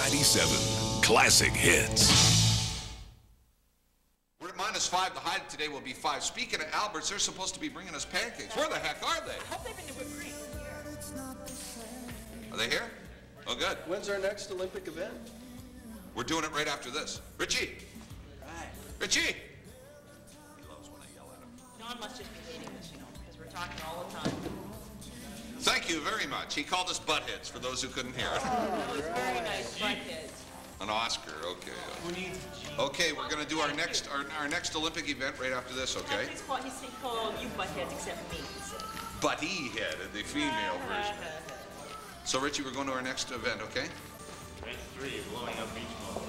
K97 Classic Hits. We're at -5. The high today will be 5. Speaking of Alberts, they're supposed to be bringing us pancakes. Where the heck are they? I hope they've been to whipped cream. Are they here? Oh, good. When's our next Olympic event? We're doing it right after this. Ritchie! Right. Ritchie! He loves when I yell at him. John must just be hating us, because we're talking all the time. Thank you very much. He called us buttheads, for those who couldn't hear it. That was very nice, buttheads. An Oscar, okay. Who needs Okay, we're going to do our next Olympic event right after this, okay? He's called all you buttheads except me, he said. Butty-head, the female version. So, Richie, we're going to our next event, okay? Event 3, blowing up beach mode.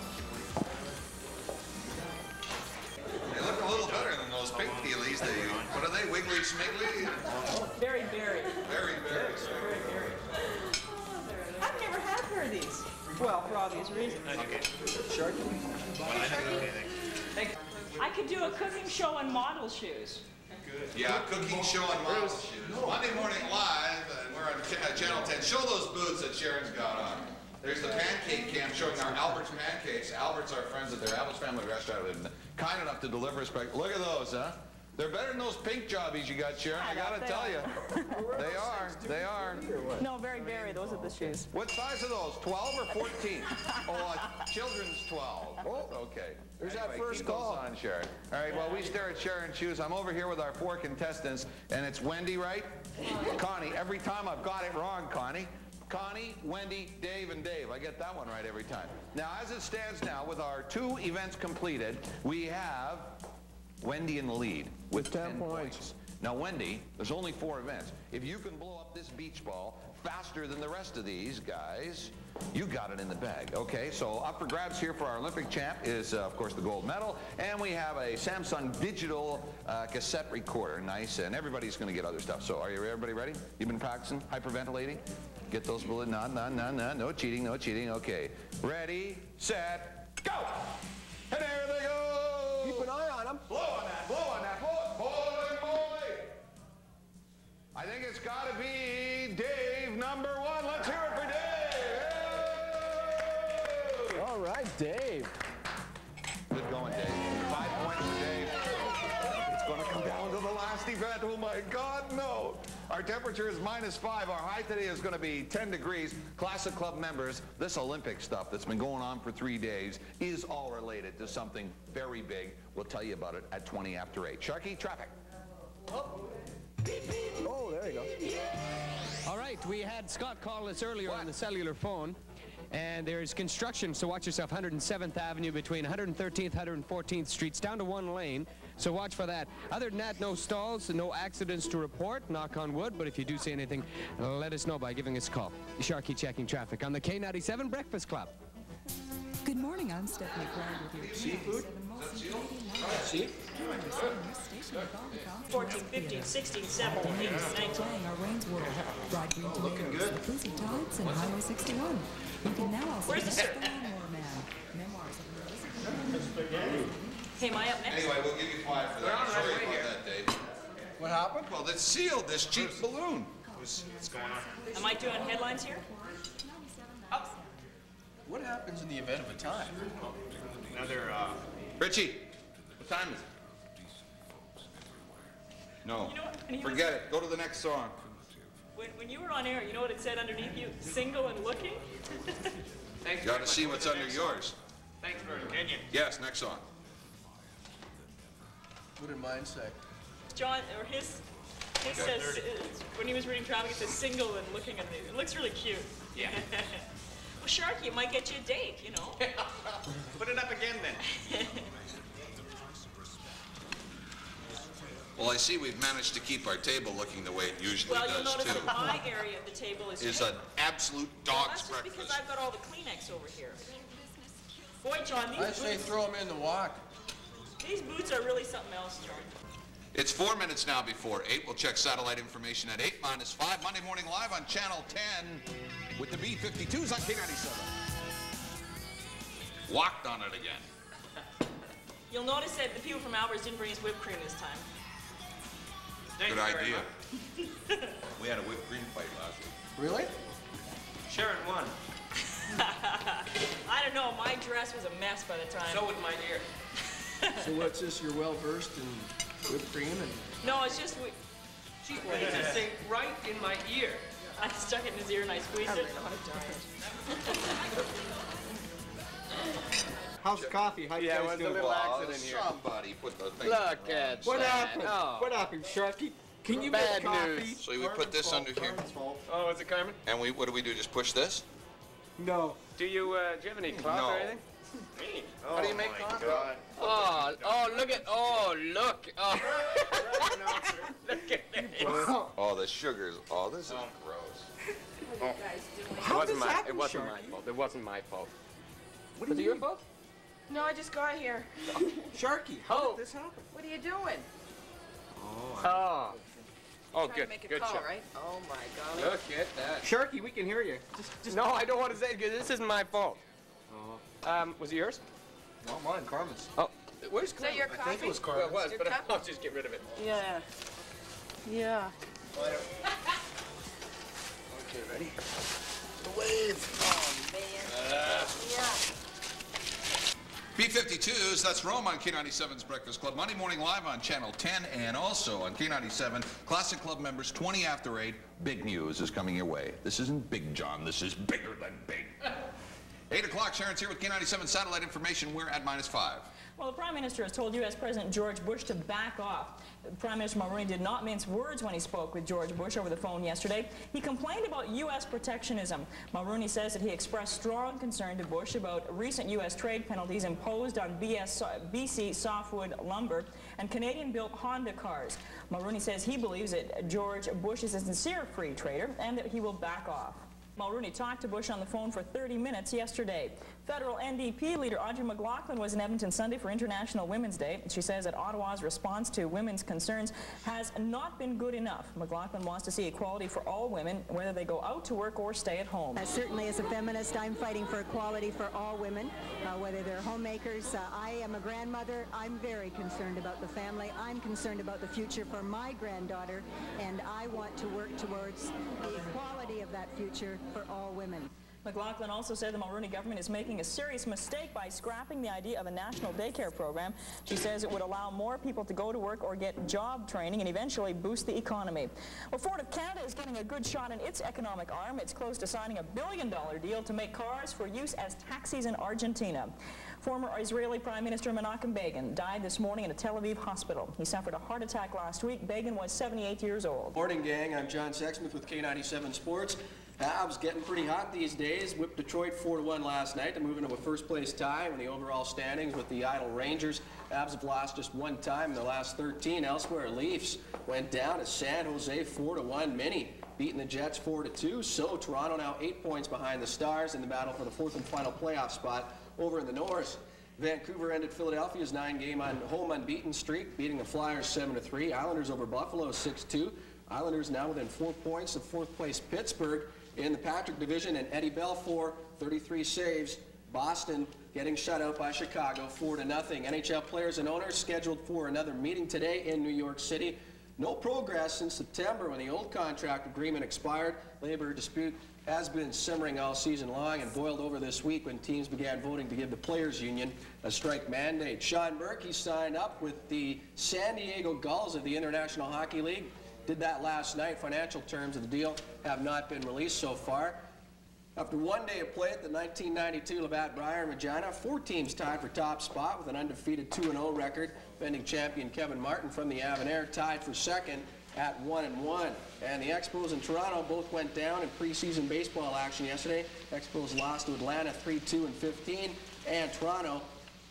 They look a little better than those pink peelies. What are they, wiggly smiggly? Very berry. Very, very. I've never had one of these. Well, for obvious reasons. Sharkey? I could do a cooking show on model shoes. Yeah, cooking show on model shoes. Monday Morning Live, and we're on Channel 10. Show those boots that Sharon's got on. There's the pancake cam showing our Albert's pancakes. Albert's our friends at their Albert's Family Restaurant. Kind enough to deliver us back. Look at those, huh? They're better than those pink jobbies you got, Sharon. I gotta tell you. They are. They are. No, very berry. Those are the shoes. What size are those? 12 or 14? Oh, children's 12. Oh, okay. There's Anyway, that first keep those call. on, Sharon. All right, well, we stare at Sharon's shoes. I'm over here with our 4 contestants, and it's Wendy, right? Connie. Every time I've got it wrong, Connie. Connie, Wendy, Dave, and Dave. I get that one right every time. Now, as it stands now, with our 2 events completed, we have Wendy in the lead with 10 points. Now, Wendy, there's only 4 events. If you can blow up this beach ball faster than the rest of these guys, you got it in the bag. Okay, so up for grabs here for our Olympic champ is, of course, the gold medal. And we have a Samsung digital cassette recorder. Nice. And everybody's going to get other stuff. So are you everybody ready? You've been practicing hyperventilating? Get those bullets. No cheating, no cheating. Okay. Ready, set, go! And there they go! Keep an eye on them. Blow on that, blow on that, blow, boy! I think it's got to be Dave, number 1. Let's hear it for Dave! All right, Dave. Good going, Dave. 5 points for Dave. It's going to come down to the last event. Oh, my God, no. Our temperature is -5. Our high today is going to be 10 degrees. Classic Club members, this Olympic stuff that's been going on for 3 days is all related to something very big. We'll tell you about it at 20 after 8. Sharkey, traffic. Oh, there you go. All right, we had Scott call us earlier on the cellular phone, and there's construction, so watch yourself. 107th Avenue between 113th, 114th Streets, down to 1 lane, so watch for that. Other than that, no stalls, no accidents to report, knock on wood, but if you do see anything, let us know by giving us a call. Sharkey checking traffic on the K97 Breakfast Club. Good morning, I'm Stephanie Brand with your Seafood? See? 14, 15, 16, 17, 18, 19. Our Rains World, Broad Green Tomatoes, Looking good. the Cozy Tides, and Highway 61. You can now also Where's the visit The Lawnmower Man, memoirs of the Hey, am I up next? Anyway, we'll give you 5 for that. Sorry about that, Dave. What happened? Well, it's sealed, this cheap balloon. What's going on? Am I doing headlines here? Oh. What happens in the event of a tie? Another, Ritchie, what time is it? No. You know what? And he Forget it. Go to the next song. When you were on air, you know what it said underneath you? Single and looking? thanks You got to see what's under yours. Thanks for Kenyon. Yes, next song. What did mine say? John, or his says, when he was reading traffic, it says single and looking at me. It looks really cute. Yeah. Well, Sharky, it might get you a date, you know. Put it up again then. Well, I see we've managed to keep our table looking the way it usually Well, you'll does, notice too. that my area of the table is Is pink. an absolute Well, dog's that's just because breakfast. I've got all the Kleenex over here. Boy, John, I say throw them in the walk. these boots are really something else, John. It's 4 minutes now before 8. We'll check satellite information at 8 -5. Monday Morning Live on Channel 10 with the B-52s on K97. Walked on it again. You'll notice that the people from Albert's didn't bring us whipped cream this time. Thank Good you very idea. much. We had a whipped cream fight last week. Really? Sharon won. I don't know, my dress was a mess by the time. So would my ear. So what's this? You're well versed in whipped cream and... No, it's just, She plays this thing right in my ear. I stuck it in his ear and I squeezed it. How's coffee? How you guys doing? Somebody put the thing. Look at What that. happened? Oh. What happened, Sharkey? Can you Bad make coffee? news. So we put this under here, Oh, is it Carmen? and what do we do? Just push this? No. Do you have any cloth No. or anything? How do you make coffee? Oh, look at, oh, look. Oh. Look at this. Oh, the sugars. Oh, this is gross. How did this happen, It wasn't my Sharky? fault. It wasn't my fault. What Was do it you your fault? No, I just got here. Sharky, how Oh. did this happen? What are you doing? Oh. Oh, Trying good. to make a Good call, shot. right? Oh my God. Look at that. Sharky, we can hear you. Just No, I don't want to say it because this isn't my fault. Was it yours? Not mine, Carmen's. Oh, where's Is that your coffee? I think it was Well, Carmen's. it was, Your but cup? I'll just get rid of it. Yeah. Yeah. Okay, ready? Oh man. Yeah. B-52s, that's Rome on K97's Breakfast Club. Monday morning live on Channel 10 and also on K97. Classic Club members, 20 after 8. Big news is coming your way. This isn't Big John. This is bigger than big. 8 o'clock, Sharon's here with K97 satellite information. We're at -5. Well, the Prime Minister has told U.S. President George Bush to back off. Prime Minister Mulroney did not mince words when he spoke with George Bush over the phone yesterday. He complained about U.S. protectionism. Mulroney says that he expressed strong concern to Bush about recent U.S. trade penalties imposed on BC softwood lumber and Canadian-built Honda cars. Mulroney says he believes that George Bush is a sincere free trader and that he will back off. Mulroney talked to Bush on the phone for 30 minutes yesterday. Federal NDP leader Audrey McLaughlin was in Edmonton Sunday for International Women's Day. She says that Ottawa's response to women's concerns has not been good enough. McLaughlin wants to see equality for all women, whether they go out to work or stay at home. Certainly as a feminist, I'm fighting for equality for all women, whether they're homemakers. I am a grandmother. I'm very concerned about the family. I'm concerned about the future for my granddaughter, and I want to work towards the equality of that future for all women. McLaughlin also said the Mulroney government is making a serious mistake by scrapping the idea of a national daycare program. She says it would allow more people to go to work or get job training and eventually boost the economy. Well, Ford of Canada is getting a good shot in its economic arm. It's close to signing a $1 billion deal to make cars for use as taxis in Argentina. Former Israeli Prime Minister Menachem Begin died this morning in a Tel Aviv hospital. He suffered a heart attack last week. Begin was 78 years old. Morning, gang. I'm John Sexsmith with K97 Sports. Habs getting pretty hot these days. Whipped Detroit 4-1 last night to move into a first-place tie in the overall standings with the Idle Rangers. Habs have lost just one time in the last 13. Elsewhere, Leafs went down to San Jose 4-1. Mini beating the Jets 4-2. So Toronto now 8 points behind the Stars in the battle for the fourth and final playoff spot over in the North. Vancouver ended Philadelphia's 9-game home unbeaten streak, beating the Flyers 7-3. Islanders over Buffalo 6-2. Islanders now within 4 points of fourth-place Pittsburgh. In the Patrick division, and Eddie Belfour, 33 saves. Boston getting shut out by Chicago 4-0. NHL players and owners scheduled for another meeting today in New York City. No progress since September when the old contract agreement expired. Labor dispute has been simmering all season long and boiled over this week when teams began voting to give the players' union a strike mandate. Sean Murphy signed up with the San Diego Gulls of the International Hockey League. Did that last night. Financial terms of the deal have not been released so far. After one day of play at the 1992 Labatt Brier in Regina, 4 teams tied for top spot with an undefeated 2-0 record. Defending champion Kevin Martin from the Avonayre tied for second at 1-1. And the Expos in Toronto both went down in preseason baseball action yesterday. Expos lost to Atlanta 3-2 and 15, and Toronto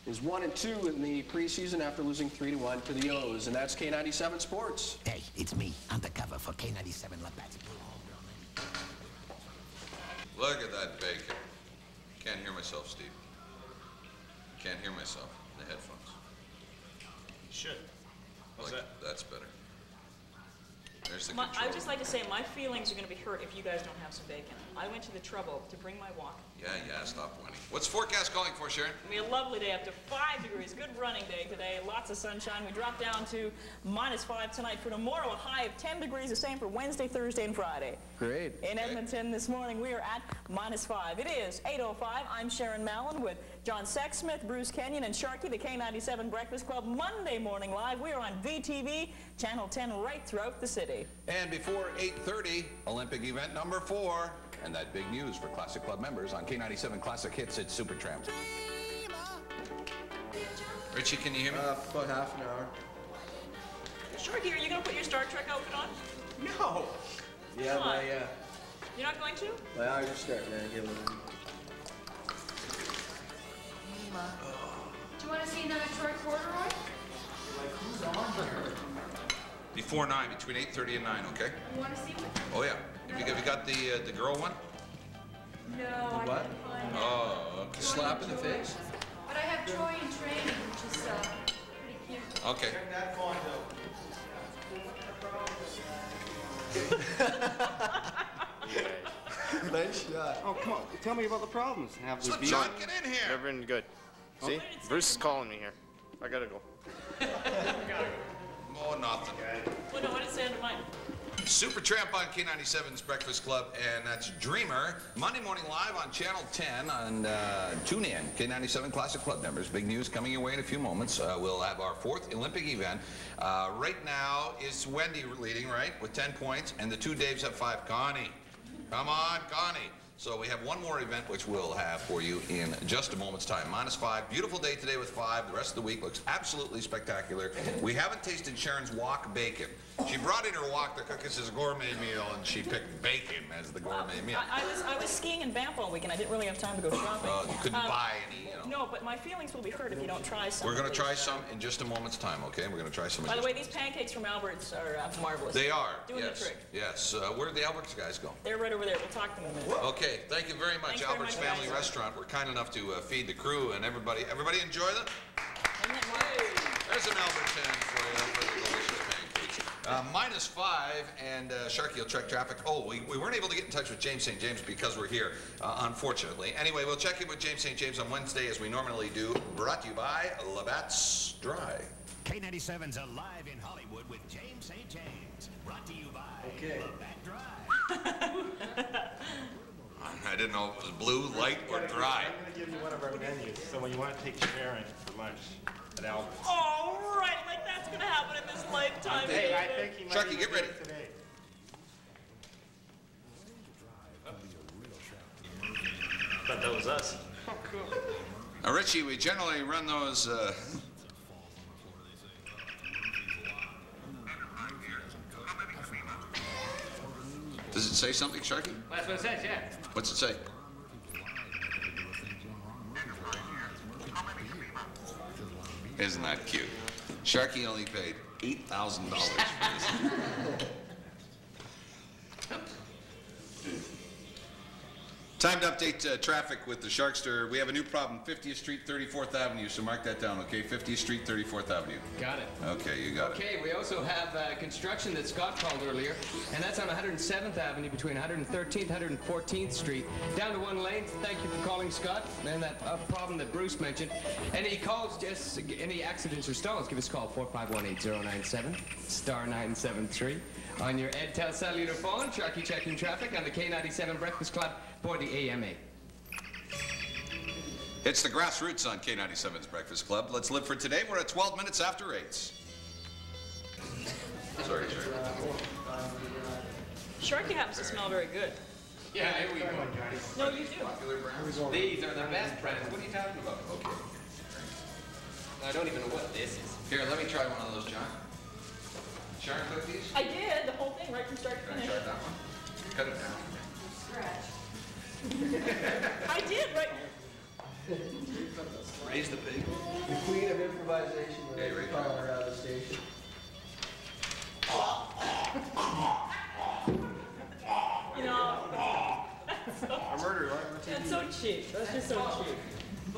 is 1-2 in the preseason after losing 3-1 to the O's. And that's K97 Sports. Hey, it's me, undercover for K97 Labatt. Look at that bacon. Can't hear myself, Steve. Can't hear myself in the headphones. You should. How's that? That's better. There there's the I control. would just like to say my feelings are going to be hurt if you guys don't have some bacon. I went to the trouble to bring my walk. Yeah, stop whining. What's forecast calling for, Sharon? It's going to be a lovely day, up to 5 degrees. Good running day today. Lots of sunshine. We drop down to -5 tonight. For tomorrow, a high of 10 degrees. The same for Wednesday, Thursday, and Friday. Great. In Edmonton this morning, we are at -5. It is 8:05. I'm Sharon Mallon with John Sexsmith, Bruce Kenyon, and Sharkey, the K97 Breakfast Club, Monday morning live. We are on VTV, Channel 10, right throughout the city. And before 8:30, Olympic event number 4. And that big news for Classic Club members on K97 Classic Hits, it's Supertramp. Ritchie, can you hear me? About half an hour. Sharkey, are you going to put your Star Trek outfit on? No. Yeah, Come on. my You're not going to? my eyes are starting to get a little. Do you want to see another Troy corduroy? Before 9, between 8:30 and 9, okay? You want to see one? Oh, yeah. Have you got the girl one? No, I What? didn't find it. Oh, okay. Slap in the face? But I have Troy in training, which is pretty cute. Okay. Nice shot. Oh, come on. Tell me about the problems. Have the Slipchuk, get in here. Never been good. See? Bruce is calling me here. I gotta go. Oh, nothing. Well, no, what did it say under mine? Supertramp on K97's Breakfast Club, and that's Dreamer. Monday morning live on Channel 10 on tune in. K97 Classic Club members. Big news coming your way in a few moments. We'll have our 4th Olympic event. Right now is Wendy leading, right, with 10 points, and the 2 Daves have 5. Connie. Come on, Connie. So we have one more event which we'll have for you in just a moment's time. -5. Beautiful day today with 5. The rest of the week looks absolutely spectacular. We haven't tasted Sharon's wok bacon. She brought in her wok to cook us as a gourmet meal, and she picked bacon as the gourmet meal. I was skiing in Banff all weekend. I didn't really have time to go shopping. You couldn't buy any, you know. No, but my feelings will be hurt if you don't try some. We're going to try some in just a moment's time, okay? We're going to try some. By the way, these pancakes from Albert's are marvelous. They are. Doing yes. the trick. Yes. Where did the Albert's guys go? They're right over there. We'll talk to them in a minute. Okay. Thank you very much, Thanks very Albert's much, Family guys. Restaurant. We're kind enough to feed the crew and everybody. Everybody enjoy them? Isn't that marvelous? There's an Albert's hand for you for the delicious pancakes. -5, and Sharkey will check traffic. Oh, we weren't able to get in touch with James St. James because we're here, unfortunately. Anyway, we'll check in with James St. James on Wednesday as we normally do. Brought to you by Labatt's Dry. K97's alive in Hollywood with James St. James. Brought to you by Labatt Dry. I didn't know if it was blue, light, or dry. I'm going to give you one of our menus, so when you want to take Sharon for lunch at Albert's. Oh, right, like that's going to happen in this lifetime. Hey, I think he might Sharkey, even get ready. do it today. Thought that was us. Oh, cool. Now, Ritchie, we generally run those. Does it say something, Sharkey? That's what it says, yeah. What's it say? Isn't that cute? Sharkey only paid $8,000 for this. Time to update traffic with the Sharkster. We have a new problem, 50th Street, 34th Avenue, so mark that down, okay? 50th Street, 34th Avenue. Got it. Okay, you got it. Okay, we also have construction that Scott called earlier, and that's on 107th Avenue between 113th, 114th Street. Down to 1 lane. Thank you for calling, Scott. And that problem that Bruce mentioned. Any calls, just any accidents or stalls, give us a call, 451-8097, *973. On your EdTel cellular phone, Sharkey checking traffic on the K97 Breakfast Club for the AMA. It's the grassroots on K97's Breakfast Club. Let's live for today. We're at 12 minutes after 8. Sorry, Sharkey. Sharkey happens to smell very good. Yeah, here we go. No, you do. These are the best brands. What are you talking about? Okay. I don't even know what this is. Here, let me try one of those, John. Sharon cooked these? I did, the whole thing, right from start to Can I finish. try that one? Cut it down. I did, right. Raise the pig. The queen of improvisation. Yeah, right. Call her out of the station. You know, that's so, A murderer, right? that's so cheap. That's just so cheap.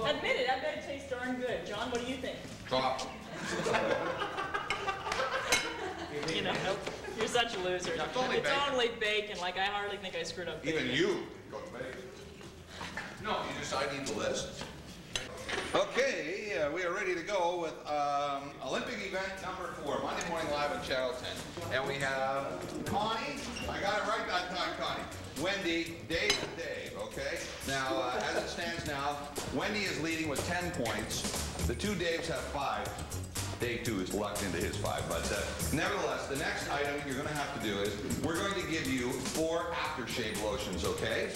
Admit it, I bet it tastes darn good. John, what do you think? Top. You know, you're such losers. It's only It's bacon. only bacon. Like, I hardly think I screwed up bacon. Even you cook bacon. No, you just, I need the list. Okay, we are ready to go with Olympic event number 4, Monday Morning Live on Channel 10. And we have Connie, I got it right that time, Connie. Wendy, Dave, and Dave, okay? Now, as it stands now, Wendy is leading with 10 points. The two Daves have 5. Dave, too, is locked into his 5. But nevertheless, the next item you're going to have to do is we're going to give you 4 aftershave lotions, okay?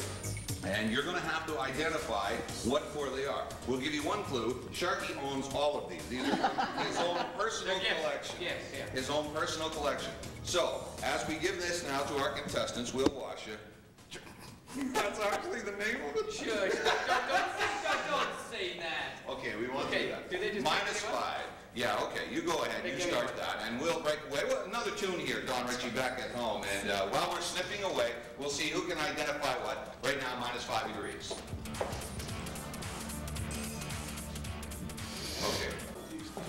And you're going to have to identify what 4 they are. We'll give you one clue. Sharkey owns all of these. These are from his own personal collection. Yes, yeah. His own personal collection. So, as we give this now to our contestants, we'll wash you. That's actually the name of it? Sure. Don't say that. Okay, we won't do that. Do they just -5. Yeah, okay, you go ahead, you start that, and we'll break away. Well, another tune here, Don Ritchie back at home, and while we're sniffing away, we'll see who can identify what. Right now, -5 degrees. Okay.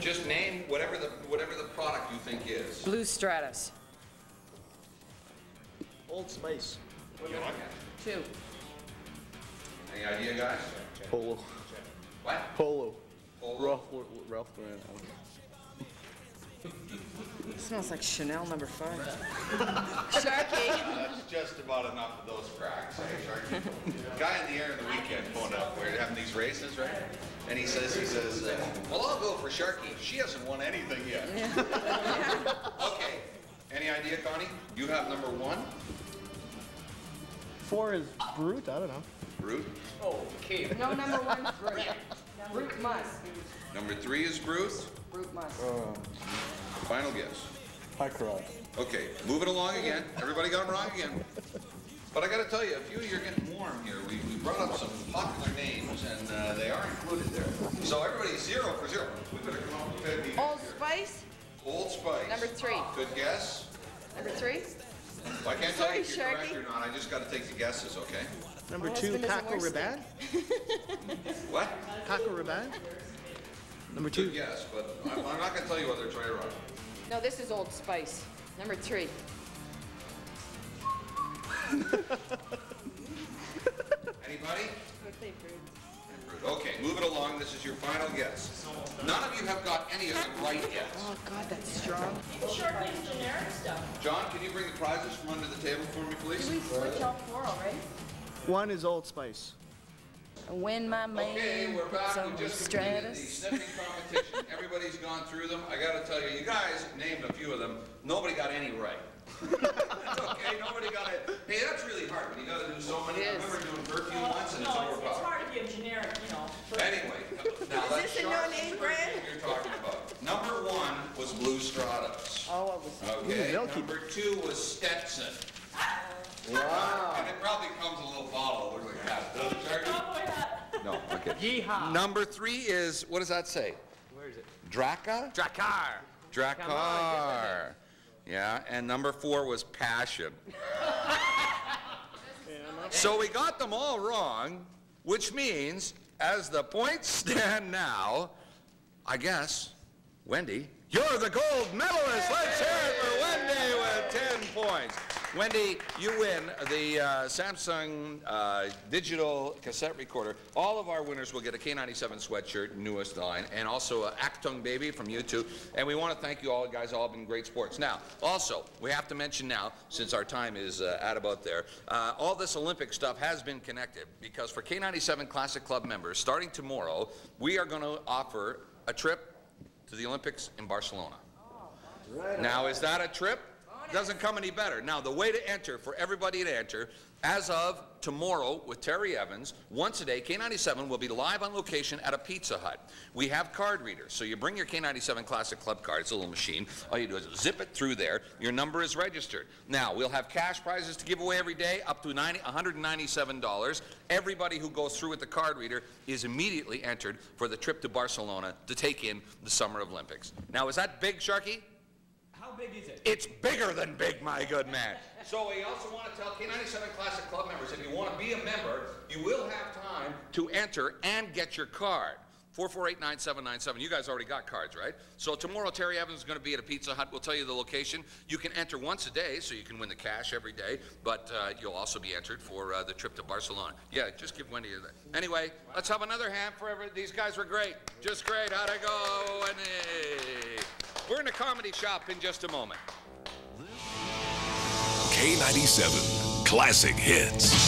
Just name whatever the product you think is. Blue Stratus. Old Spice. 2. Any idea, guys? Polo. What? Polo. Polo. Ralph Lauren. It smells like Chanel number 5. Sharkey. That's just about enough of those cracks, eh, Sharkey? Guy in the air in the weekend phoned up. We're having these races, right? And he says, well, I'll go for Sharkey. She hasn't won anything yet. Okay. Any idea, Connie? You have number 1. 4 is Brute. I don't know. Brute. Okay. No, number 1's Brute. Brute must. Number 3 is Bruce. Brute must. Final guess. High Crowd. Okay, move it along again. Everybody got it wrong again. But I got to tell you, a few of you are getting warm here. We brought up some popular names, and they are included there. So everybody's 0 for 0. We better come up with 50. Old Spice. Old Spice. Number 3. Good guess. Number 3. Well, I can't tell you if Sorry, you're correct or not. I just got to take the guesses, okay? Number My 2, husband doesn't Paco wear Rabanne. What? Paco Rabanne. Number 2. Good guess, but I'm not going to tell you whether it's right or wrong. No, this is Old Spice. Number 3. Anybody? Okay, move it along. This is your final guess. None of you have got any of them right yet. Oh, God, that's strong. Sharkey's generic stuff. John, can you bring the prizes from under the table for me, please? Did we switch all 4 already? 1 is Old Spice. When my man Okay, we're back. some We just completed the Stratus. sniffing competition. Everybody's gone through them. I got to tell you, you guys named a few of them. Nobody got any right. Okay, nobody got it. Hey, that's really hard when you got to do so many. I remember doing perfume once, and it's No, it's overpowered. hard to give generic, you know. Anyway, now Is that's this a no-name brand? you're talking about. Number 1 was Blue Stratus. Oh, it was. Okay, Ooh, milky. number 2 was Stetson. Wow. And it probably comes in a little bottle. Looks like that. Does it, Sharky? No, okay. Yeehaw. Number 3 is, what does that say? Where is it? Drakkar? Drakkar. Drakkar. Yeah, and number 4 was Passion. So we got them all wrong, which means, as the points stand now, I guess, Wendy, you're the gold medalist. Let's hear it for Wendy with 10 points. Wendy, you win the Samsung digital cassette recorder. All of our winners will get a K97 sweatshirt, newest line, and also an Actung Baby from YouTube. And we want to thank you all, guys. All been great sports. Now, also, we have to mention now, since our time is at about there, all this Olympic stuff has been connected because for K97 Classic Club members, starting tomorrow, we are going to offer a trip to the Olympics in Barcelona. Now, is that a trip? Doesn't come any better. Now, the way to enter, for everybody to enter, as of tomorrow with Terry Evans, once a day, K97 will be live on location at a Pizza Hut. We have card readers, so you bring your K97 Classic Club card. It's a little machine. All you do is zip it through there. Your number is registered. Now, we'll have cash prizes to give away every day, up to $197. Everybody who goes through with the card reader is immediately entered for the trip to Barcelona to take in the Summer Olympics. Now, is that big, Sharkey? How big is it? It's bigger than big, my good man. So we also want to tell K97 Classic Club members, if you want to be a member, you will have time to enter and get your card. 448-9797. You guys already got cards, right? So tomorrow, Terry Evans is going to be at a Pizza Hut. We'll tell you the location. You can enter once a day, so you can win the cash every day, but you'll also be entered for the trip to Barcelona. Yeah, just give Wendy that. Anyway, let's have another hand for these guys were great. Just great. How'd I go, Wendy? We're in a comedy shop in just a moment. K97 Classic Hits.